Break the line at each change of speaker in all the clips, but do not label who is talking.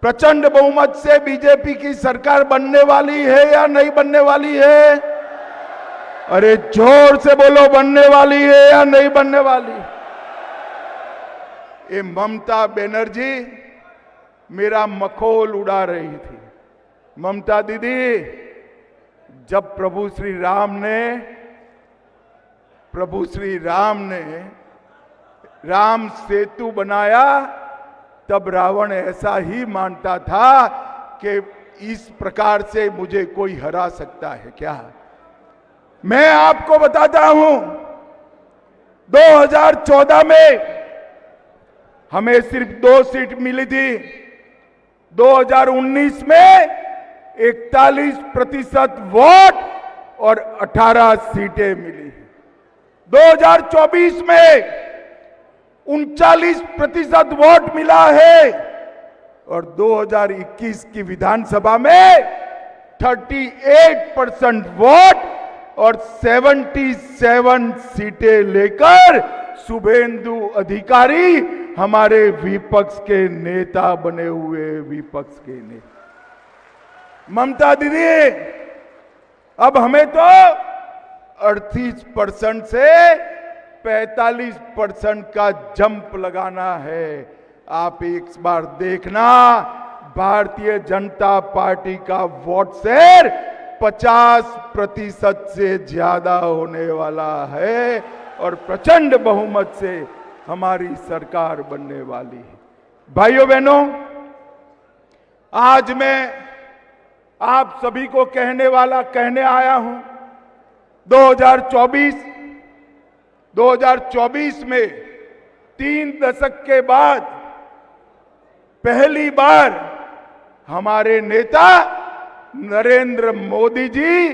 प्रचंड बहुमत से बीजेपी की सरकार बनने वाली है या नहीं बनने वाली है? अरे जोर से बोलो, बनने वाली है या नहीं बनने वाली? ये ममता बनर्जी मेरा मखौल उड़ा रही थी। ममता दीदी, जब प्रभु श्री राम ने राम सेतु बनाया, तब रावण ऐसा ही मानता था कि इस प्रकार से मुझे कोई हरा सकता है क्या? मैं आपको बताता हूं, 2014 में हमें सिर्फ 2 सीट मिली थी। 2019 में 41% वोट और 18 सीटें मिली। 2024 में 39% वोट मिला है और 2021 की विधानसभा में 38% वोट और 77 सीटें लेकर शुभेंदु अधिकारी हमारे विपक्ष के नेता बने हुए। विपक्ष के नेता ममता दीदी, अब हमें तो 38% से 45% का जंप लगाना है। आप एक बार देखना, भारतीय जनता पार्टी का वोट शेयर 50% से ज्यादा होने वाला है और प्रचंड बहुमत से हमारी सरकार बनने वाली है। भाइयों बहनों, आज मैं आप सभी को कहने आया हूं, 2024 में 3 दशक के बाद पहली बार हमारे नेता नरेंद्र मोदी जी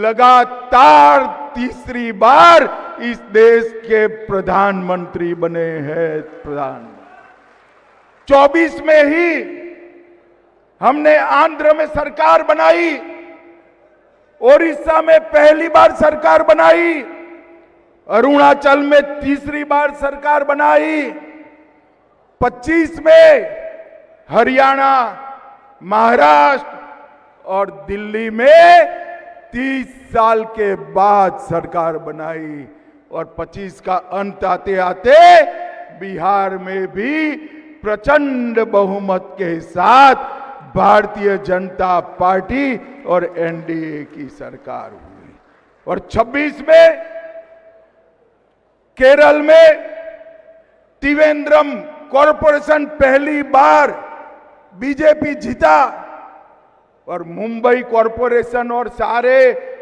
लगातार तीसरी बार इस देश के प्रधानमंत्री बने हैं। प्रधानमंत्री 24 में ही हमने आंध्र में सरकार बनाई, ओडिशा में पहली बार सरकार बनाई, अरुणाचल में तीसरी बार सरकार बनाई, 25 में हरियाणा, महाराष्ट्र और दिल्ली में 30 साल के बाद सरकार बनाई और 25 का अंत आते आते बिहार में भी प्रचंड बहुमत के साथ भारतीय जनता पार्टी और एनडीए की सरकार हुई और 26 में केरल में त्रिवेंद्रम कॉरपोरेशन पहली बार बीजेपी जीता और मुंबई कॉरपोरेशन और सारे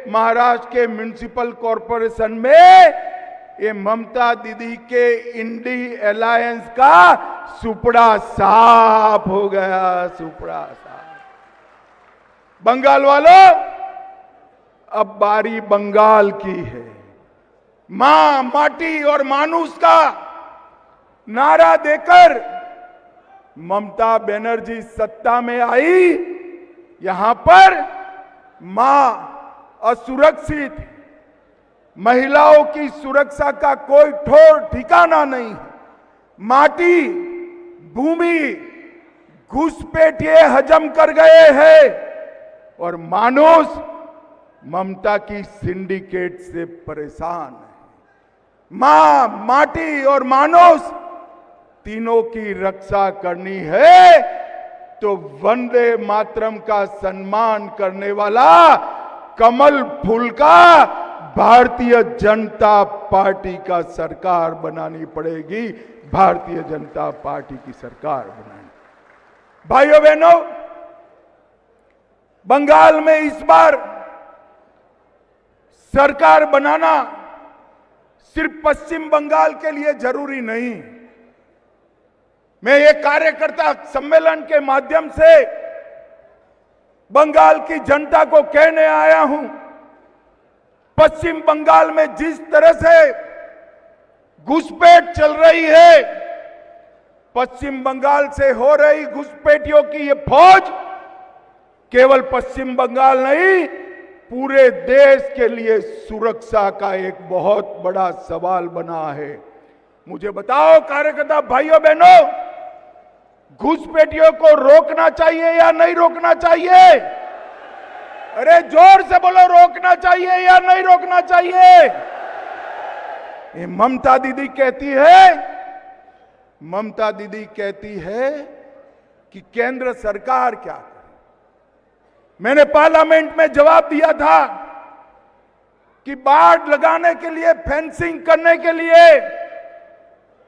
महाराष्ट्र के म्युनिसिपल कॉरपोरेशन में ये ममता दीदी के इंडी अलायंस का सुपड़ा साफ हो गया। सुपड़ा साफ। बंगाल वालों, अब बारी बंगाल की है। मां, माटी और मानुष का नारा देकर ममता बनर्जी सत्ता में आई। यहां पर मां असुरक्षित, महिलाओं की सुरक्षा का कोई ठोर ठिकाना नहीं। माटी, भूमि घुसपैठिए हजम कर गए हैं और मानुष ममता की सिंडिकेट से परेशान है। मां, माटी और मानुष तीनों की रक्षा करनी है तो वंदे मातरम का सम्मान करने वाला कमल फूल का भारतीय जनता पार्टी का सरकार बनानी पड़ेगी। भारतीय जनता पार्टी की सरकार बनानी। भाइयों बहनों, बंगाल में इस बार सरकार बनाना सिर्फ पश्चिम बंगाल के लिए जरूरी नहीं। मैं एक कार्यकर्ता सम्मेलन के माध्यम से बंगाल की जनता को कहने आया हूं, पश्चिम बंगाल में जिस तरह से घुसपैठ चल रही है, पश्चिम बंगाल से हो रही घुसपैठियों की ये फौज केवल पश्चिम बंगाल नहीं, पूरे देश के लिए सुरक्षा का एक बहुत बड़ा सवाल बना है। मुझे बताओ कार्यकर्ता भाइयों बहनों, घुसपैठियों को रोकना चाहिए या नहीं रोकना चाहिए? अरे जोर से बोलो, रोकना चाहिए या नहीं रोकना चाहिए? ये ममता दीदी कहती है कि केंद्र सरकार क्या करे। मैंने पार्लियामेंट में जवाब दिया था कि बाढ़ लगाने के लिए, फेंसिंग करने के लिए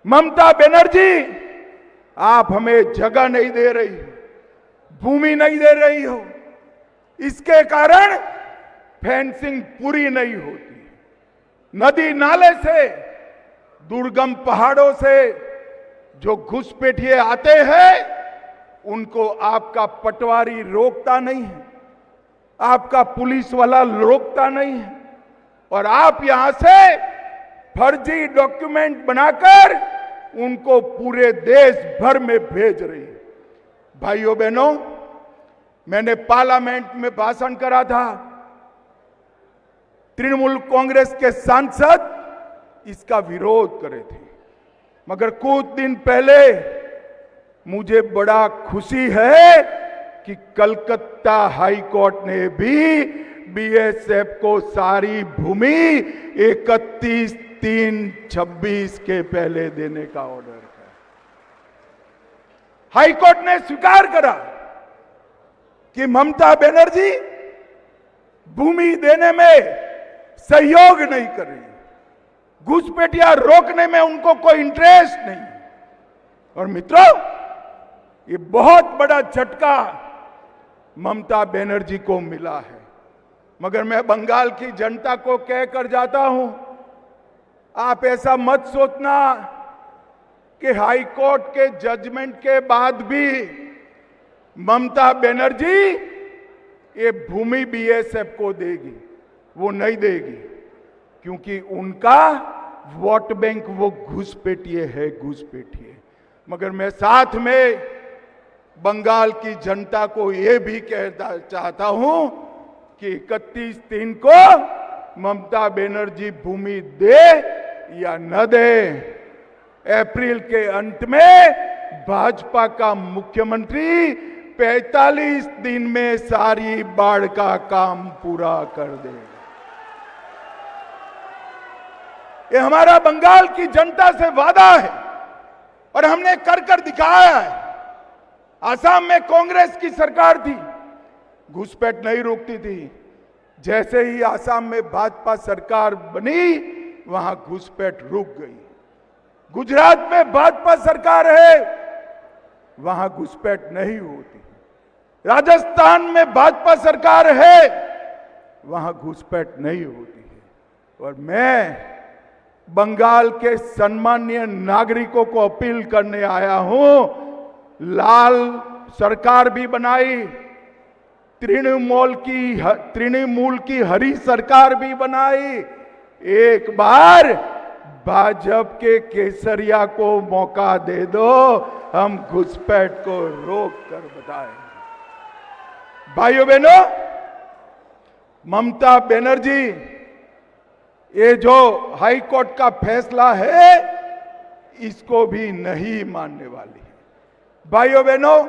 ममता बनर्जी आप हमें जगह नहीं दे रही, भूमि नहीं दे रही हो, इसके कारण फेंसिंग पूरी नहीं होती। नदी नाले से, दुर्गम पहाड़ों से जो घुसपैठिए आते हैं उनको आपका पटवारी रोकता नहीं है, आपका पुलिस वाला रोकता नहीं है, और आप यहां से फर्जी डॉक्यूमेंट बनाकर उनको पूरे देश भर में भेज रही है। भाइयों बहनों, मैंने पार्लियामेंट में भाषण करा था, तृणमूल कांग्रेस के सांसद इसका विरोध करे थे, मगर कुछ दिन पहले मुझे बड़ा खुशी है कि कलकत्ता हाई कोर्ट ने भी बीएसएफ को सारी भूमि 31/3/26 के पहले देने का ऑर्डर किया। हाई कोर्ट ने स्वीकार करा कि ममता बनर्जी भूमि देने में सहयोग नहीं कर रही, घुसपैठिया रोकने में उनको कोई इंटरेस्ट नहीं। और मित्रों, ये बहुत बड़ा झटका ममता बनर्जी को मिला है, मगर मैं बंगाल की जनता को कहकर जाता हूं, आप ऐसा मत सोचना कि हाई कोर्ट के जजमेंट के बाद भी ममता बनर्जी ये भूमि बीएसएफ को देगी। वो नहीं देगी, क्योंकि उनका वोट बैंक वो घुसपैठिए है, घुसपैठिए। मगर मैं साथ में बंगाल की जनता को ये भी कहना चाहता हूं कि 31/3 को ममता बनर्जी भूमि दे या न दे, अप्रैल के अंत में भाजपा का मुख्यमंत्री 45 दिन में सारी बाढ़ का काम पूरा कर दे। ये हमारा बंगाल की जनता से वादा है और हमने कर कर दिखाया है। आसाम में कांग्रेस की सरकार थी, घुसपैठ नहीं रोकती थी। जैसे ही आसाम में भाजपा सरकार बनी, वहां घुसपैठ रुक गई। गुजरात में भाजपा सरकार है, वहां घुसपैठ नहीं होती। राजस्थान में भाजपा सरकार है, वहां घुसपैठ नहीं होती है। और मैं बंगाल के सम्मानीय नागरिकों को अपील करने आया हूं, लाल सरकार भी बनाई, तृणमूल की हरी सरकार भी बनाई। एक बार भाजपा के केसरिया को मौका दे दो, हम घुसपैठ को रोक कर बताएंगे। भाइयों बहनों, ममता बनर्जी ये जो हाई कोर्ट का फैसला है इसको भी नहीं मानने वाली है। भाइयों बहनों,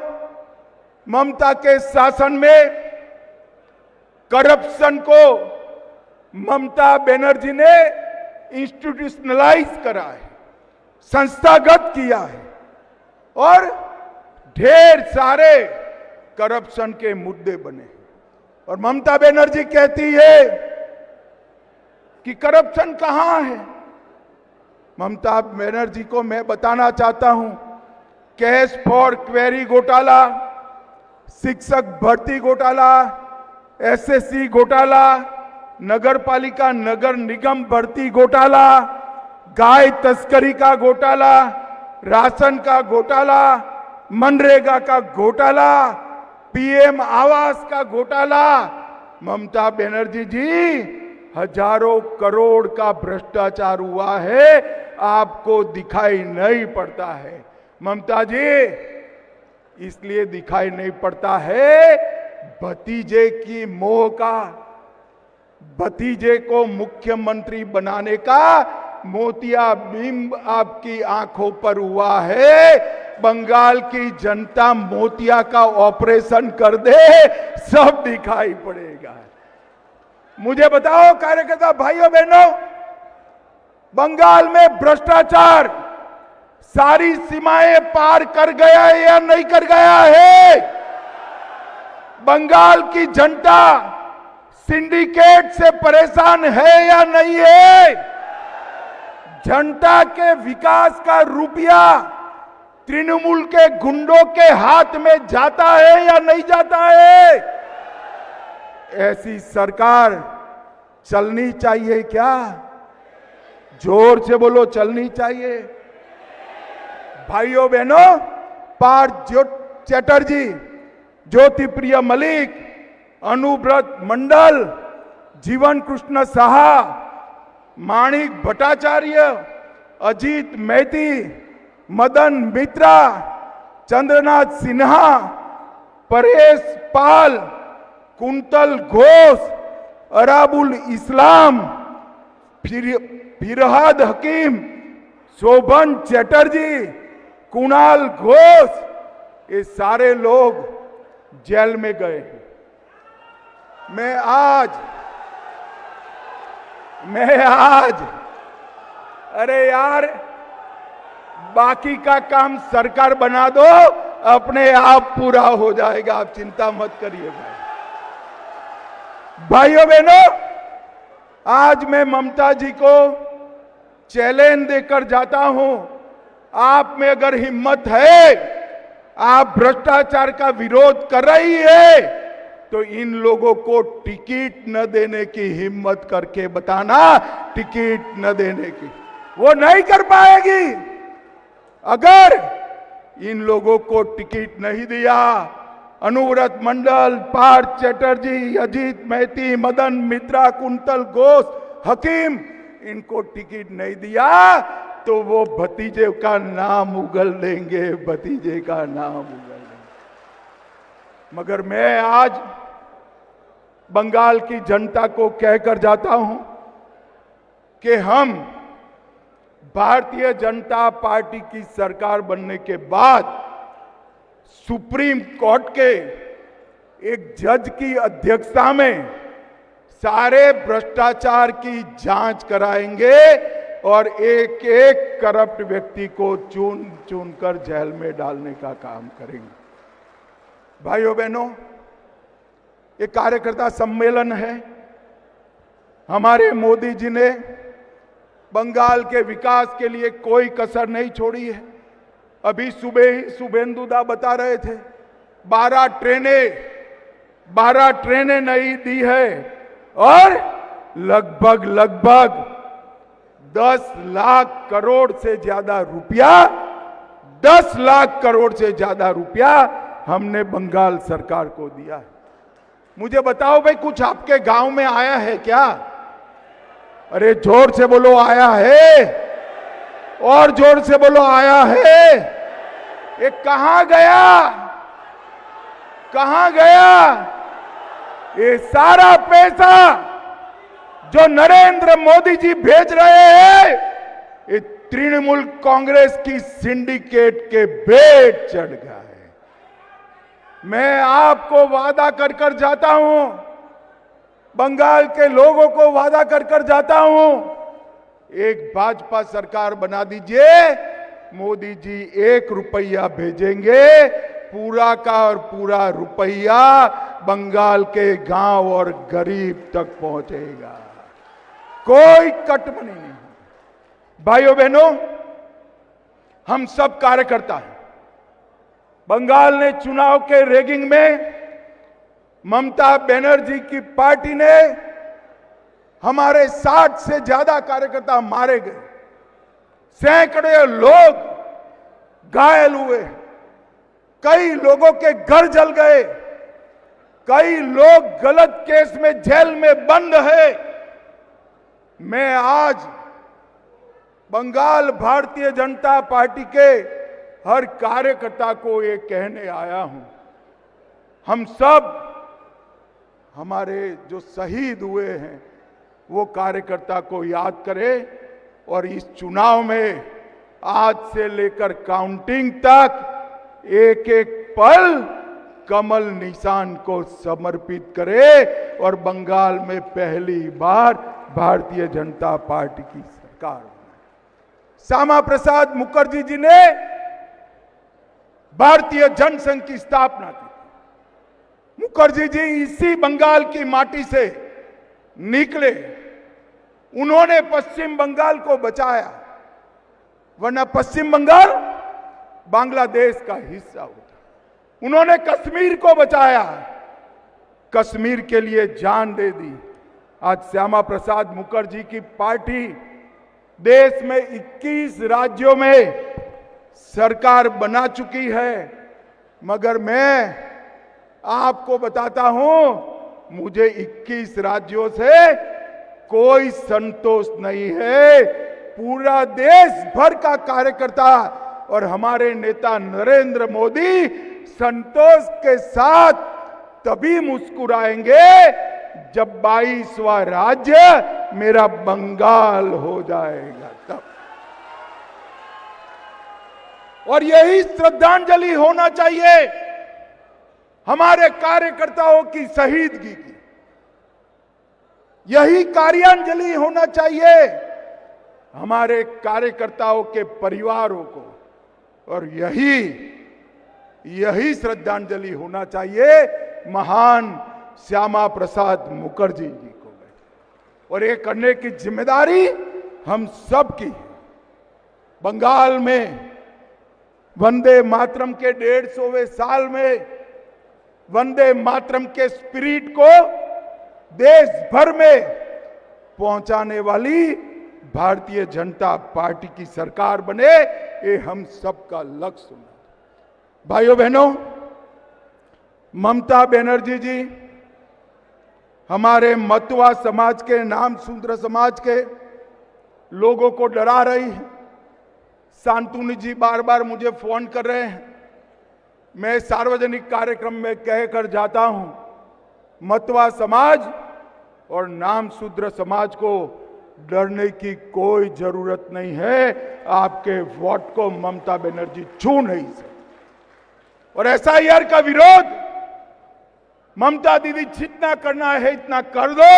ममता के शासन में करप्शन को ममता बनर्जी ने इंस्टीट्यूशनलाइज करा है, संस्थागत किया है, और ढेर सारे करप्शन के मुद्दे बने। और ममता बनर्जी कहती है कि करप्शन कहां है। ममता बनर्जी को मैं बताना चाहता हूं, कैश फॉर क्वेरी घोटाला, शिक्षक भर्ती घोटाला, एसएससी घोटाला, नगर पालिका नगर निगम भर्ती घोटाला, गाय तस्करी का घोटाला, राशन का घोटाला, मनरेगा का घोटाला, पीएम आवास का घोटाला। ममता बनर्जी जी, हजारों करोड़ का भ्रष्टाचार हुआ है, आपको दिखाई नहीं पड़ता है। ममता जी, इसलिए दिखाई नहीं पड़ता है, भतीजे की मोह का, भतीजे को मुख्यमंत्री बनाने का मोतियाबिंब आपकी आंखों पर हुआ है। बंगाल की जनता मोतिया का ऑपरेशन कर दे, सब दिखाई पड़ेगा। मुझे बताओ कार्यकर्ता भाइयों बहनों, बंगाल में भ्रष्टाचार सारी सीमाएं पार कर गया है या नहीं कर गया है? बंगाल की जनता सिंडिकेट से परेशान है या नहीं है? जनता के विकास का रुपया तृणमूल के गुंडों के हाथ में जाता है या नहीं जाता है? ऐसी सरकार चलनी चाहिए क्या? जोर से बोलो, चलनी चाहिए। भाइयों बहनों, पार्थ चैटर्जी, ज्योति प्रिय मलिक, अनुव्रत मंडल, जीवन कृष्ण साहा, माणिक भट्टाचार्य, अजीत मैती, मदन मित्रा, चंद्रनाथ सिन्हा, परेश पाल, कुंतल घोष, अराबुल इस्लाम, फिरहाद हकीम, शोभन चैटर्जी, कुणाल घोष, ये सारे लोग जेल में गए हैं। मैं आज अरे यार, बाकी का काम सरकार बना दो, अपने आप पूरा हो जाएगा, आप चिंता मत करिए भाई। भाइयों बहनों, आज मैं ममता जी को चैलेंज देकर जाता हूं, आप में अगर हिम्मत है, आप भ्रष्टाचार का विरोध कर रही है, तो इन लोगों को टिकट न देने की हिम्मत करके बताना, टिकट न देने की। वो नहीं कर पाएगी। अगर इन लोगों को टिकट नहीं दिया, अनुव्रत मंडल, पार्थ चैटर्जी, अजीत मैती, मदन मित्रा, कुंतल घोष, हकीम, इनको टिकट नहीं दिया तो वो भतीजे का नाम उगल देंगे, भतीजे का नाम उगल देंगे। मगर मैं आज बंगाल की जनता को कहकर जाता हूं कि हम भारतीय जनता पार्टी की सरकार बनने के बाद सुप्रीम कोर्ट के एक जज की अध्यक्षता में सारे भ्रष्टाचार की जांच कराएंगे और एक एक करप्ट व्यक्ति को चुन चुन कर जेल में डालने का काम करेंगे। भाइयों बहनों, ये कार्यकर्ता सम्मेलन है। हमारे मोदी जी ने बंगाल के विकास के लिए कोई कसर नहीं छोड़ी है। अभी सुबह ही शुभेंदुदा बता रहे थे 12 ट्रेनें नहीं दी है और लगभग 10 लाख करोड़ से ज्यादा रुपया 10 लाख करोड़ से ज्यादा रुपया हमने बंगाल सरकार को दिया है। मुझे बताओ भाई, कुछ आपके गांव में आया है क्या? अरे जोर से बोलो, आया है? और जोर से बोलो, आया है? ये कहां गया? कहां गया ये सारा पैसा जो नरेंद्र मोदी जी भेज रहे हैं? ये तृणमूल कांग्रेस की सिंडिकेट के भेंट चढ़ गया है। मैं आपको वादा कर कर जाता हूं, बंगाल के लोगों को वादा कर कर जाता हूं, एक भाजपा सरकार बना दीजिए, मोदी जी 1 रुपया भेजेंगे, पूरा का और पूरा रुपया बंगाल के गांव और गरीब तक पहुंचेगा, कोई कटमनी नहीं। भाइयों बहनों, हम सब कार्यकर्ता हैं। बंगाल ने चुनाव के रैगिंग में ममता बनर्जी की पार्टी ने हमारे 60 से ज्यादा कार्यकर्ता मारे गए, सैकड़ों लोग घायल हुए, कई लोगों के घर जल गए, कई लोग गलत केस में जेल में बंद है। मैं आज बंगाल भारतीय जनता पार्टी के हर कार्यकर्ता को ये कहने आया हूं, हम सब हमारे जो शहीद हुए हैं वो कार्यकर्ता को याद करें और इस चुनाव में आज से लेकर काउंटिंग तक एक एक पल कमल निशान को समर्पित करे और बंगाल में पहली बार भारतीय जनता पार्टी की सरकार बनाए। श्यामा प्रसाद मुखर्जी जी ने भारतीय जनसंघ की स्थापना की। मुखर्जी जी इसी बंगाल की माटी से निकले, उन्होंने पश्चिम बंगाल को बचाया, वरना पश्चिम बंगाल बांग्लादेश का हिस्सा होता। उन्होंने कश्मीर को बचाया, कश्मीर के लिए जान दे दी। आज श्यामा प्रसाद मुखर्जी की पार्टी देश में 21 राज्यों में सरकार बना चुकी है, मगर मैं आपको बताता हूं, मुझे 21 राज्यों से कोई संतोष नहीं है। पूरा देश भर का कार्यकर्ता और हमारे नेता नरेंद्र मोदी संतोष के साथ तभी मुस्कुराएंगे जब 22वां राज्य मेरा बंगाल हो जाएगा तब। और यही श्रद्धांजलि होना चाहिए हमारे कार्यकर्ताओं की शहीदगी की, यही कार्यांजलि होना चाहिए हमारे कार्यकर्ताओं के परिवारों को, और यही श्रद्धांजलि होना चाहिए महान श्यामा प्रसाद मुखर्जी जी को। और ये करने की जिम्मेदारी हम सब की है। बंगाल में वंदे मातरम के 150वें साल में वंदे मातरम के स्पिरिट को देश भर में पहुंचाने वाली भारतीय जनता पार्टी की सरकार बने, ये हम सबका लक्ष्य होना। भाइयों बहनों, ममता बनर्जी जी हमारे मतवा समाज के, नाम शूद्र समाज के लोगों को डरा रही है। शांतनु जी बार बार मुझे फोन कर रहे हैं, मैं सार्वजनिक कार्यक्रम में कहकर जाता हूं, मतवा समाज और नाम शूद्र समाज को डरने की कोई जरूरत नहीं है। आपके वोट को ममता बनर्जी छू नहीं सकती। और एसआईआर का विरोध ममता दीदी जितना करना है इतना कर दो।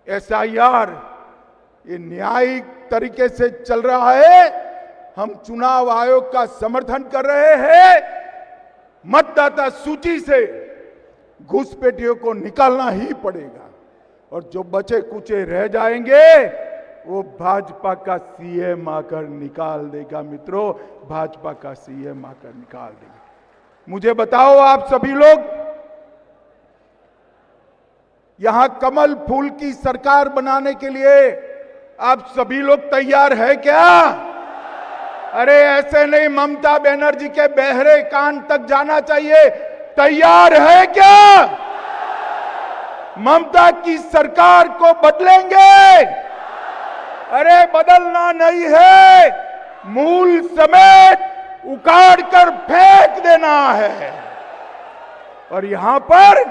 एसआईआर ये न्यायिक तरीके से चल रहा है, हम चुनाव आयोग का समर्थन कर रहे हैं। मतदाता सूची से घुसपैठियों को निकालना ही पड़ेगा, और जो बचे कुचे रह जाएंगे वो भाजपा का सीएम आकर निकाल देगा। मित्रों, भाजपा का सीएम आकर निकाल देगा। मुझे बताओ, आप सभी लोग यहां कमल फूल की सरकार बनाने के लिए आप सभी लोग तैयार है क्या? अरे ऐसे नहीं, ममता बनर्जी के बहरे कान तक जाना चाहिए। तैयार है क्या? ममता की सरकार को बदलेंगे? अरे बदलना नहीं है, मूल समेत उखाड़ कर फेंक देना है। और यहां पर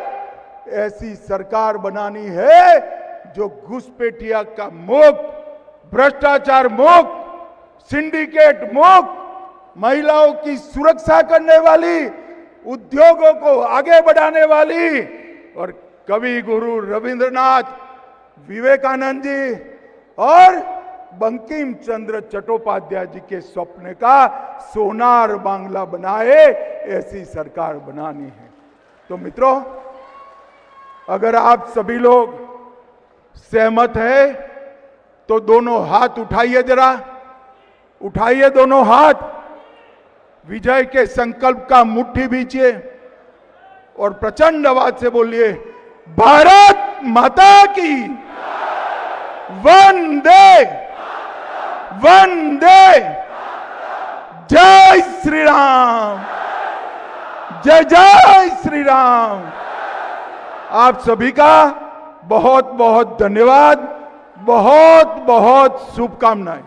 ऐसी सरकार बनानी है जो घुसपैठिया का मुक्त, भ्रष्टाचार मुक्त, सिंडिकेट मुक्त, महिलाओं की सुरक्षा करने वाली, उद्योगों को आगे बढ़ाने वाली, और कवि गुरु रविंद्रनाथ, विवेकानंद जी और बंकिम चंद्र चट्टोपाध्याय जी के स्वप्न का सोनार बांग्ला बनाए, ऐसी सरकार बनानी है। तो मित्रों, अगर आप सभी लोग सहमत हैं तो दोनों हाथ उठाइए, जरा उठाइए दोनों हाथ, विजय के संकल्प का मुट्ठी बीचिए और प्रचंड आवाज से बोलिए, भारत माता की वंदे वंदे, जय श्री राम, जय जय श्री राम। आप सभी का बहुत बहुत धन्यवाद, बहुत बहुत शुभकामनाएं।